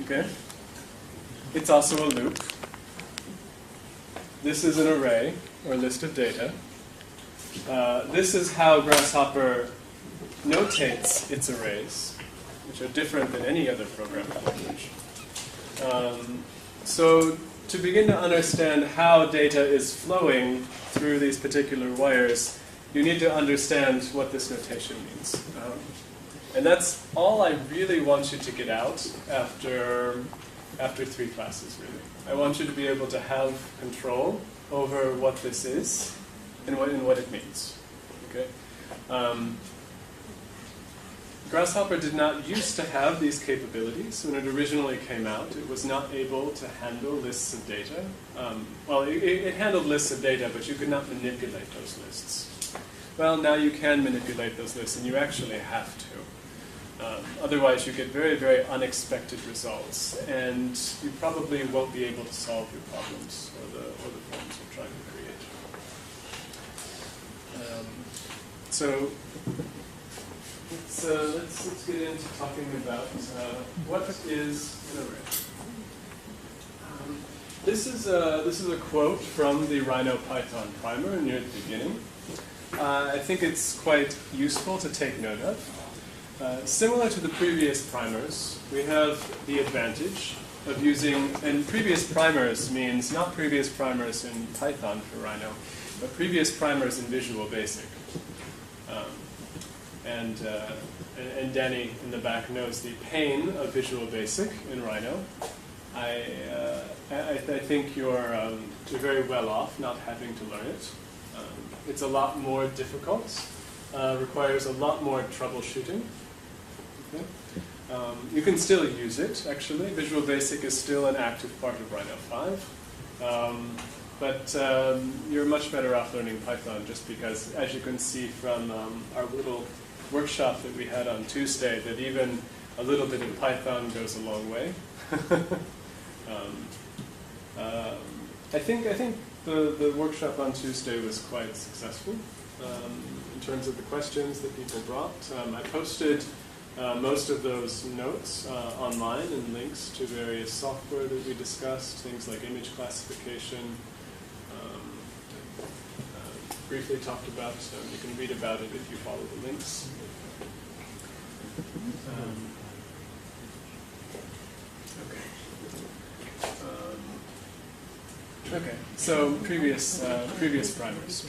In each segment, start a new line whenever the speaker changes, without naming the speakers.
Okay? It's also a loop. This is an array, or list of data. This is how Grasshopper notates its arrays, which are different than any other programming language. So to begin to understand how data is flowing through these particular wires, you need to understand what this notation means. And that's all I really want you to get out after 3 classes, really. I want you to be able to have control over what this is and what it means. Okay? Grasshopper did not used to have these capabilities. When it originally came out, it was not able to handle lists of data. Well, it handled lists of data, but you could not manipulate those lists. Well, now you can manipulate those lists, and you actually have to. Otherwise, you get very, very unexpected results, and you probably won't be able to solve your problems or the problems you're trying to create. So let's get into talking about what is an array. This is a quote from the Rhino Python primer near the beginning. I think it's quite useful to take note of. Similar to the previous primers, we have the advantage of using, and previous primers means not previous primers in Python for Rhino, but previous primers in Visual Basic. And Danny in the back knows the pain of Visual Basic in Rhino. I think you're very well off not having to learn it. It's a lot more difficult, requires a lot more troubleshooting. Okay. You can still use it, actually. Visual Basic is still an active part of Rhino 5. But you're much better off learning Python just because, as you can see from our little workshop that we had on Tuesday, that even a little bit of Python goes a long way. I think the workshop on Tuesday was quite successful in terms of the questions that people brought. I posted most of those notes online and links to various software that we discussed, things like image classification. Briefly talked about, you can read about it if you follow the links. Okay, so previous primers.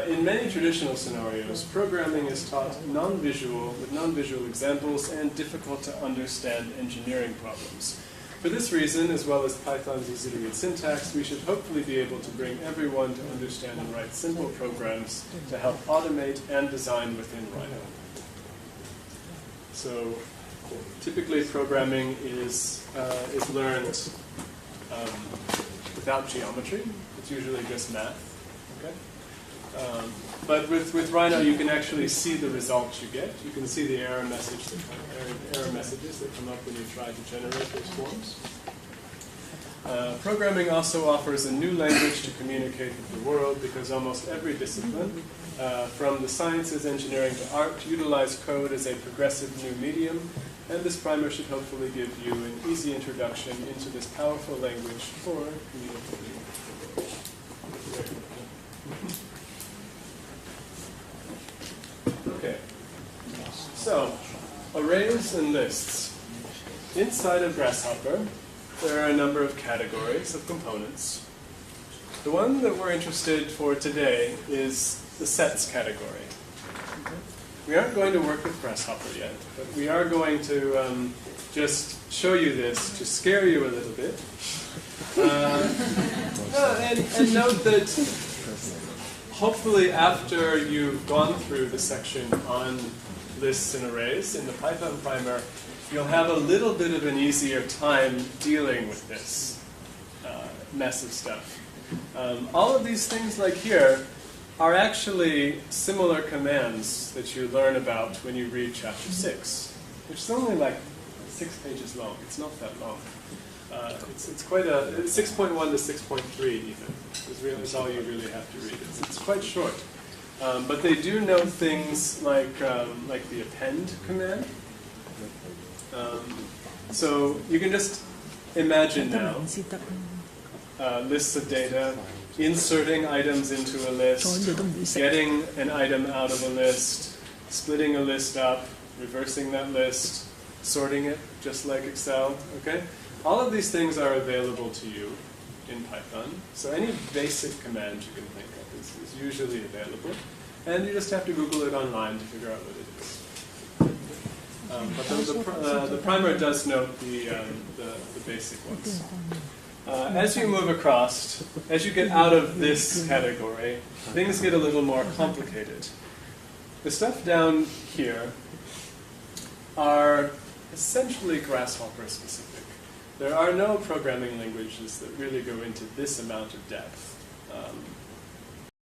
In many traditional scenarios, programming is taught non-visual, with non-visual examples and difficult to understand engineering problems. For this reason, as well as Python's easy-to-read syntax, we should hopefully be able to bring everyone to understand and write simple programs to help automate and design within Rhino. So, typically programming is learned without geometry. It's usually just math. Okay? But with Rhino, you can actually see the results you get. You can see the error messages that come up when you try to generate those forms. Programming also offers a new language to communicate with the world because almost every discipline, from the sciences, engineering to art, utilize code as a progressive new medium, and this primer should hopefully give you an easy introduction into this powerful language for communicating with the world. Okay, so arrays and lists. Inside of Grasshopper, there are a number of categories of components. The one that we're interested for today is the sets category. We aren't going to work with Grasshopper yet, but we are going to just show you this to scare you a little bit. And note that hopefully after you've gone through the section on lists and arrays in the Python primer, you'll have a little bit of an easier time dealing with this mess of stuff. All of these things like here are actually similar commands that you learn about when you read chapter 6, which is only like 6 pages long. It's not that long. It's quite a 6.1 to 6.3 even is all you really have to read. It's quite short, but they do note things like the append command. So you can just imagine now lists of data, inserting items into a list, getting an item out of a list, splitting a list up, reversing that list, sorting it just like Excel. Okay? All of these things are available to you in Python. So any basic command you can think of is usually available. And you just have to Google it online to figure out what it is. But the primer does note the basic ones. As you move across, as you get out of this category, things get a little more complicated. The stuff down here are essentially Grasshopper specific. There are no programming languages that really go into this amount of depth.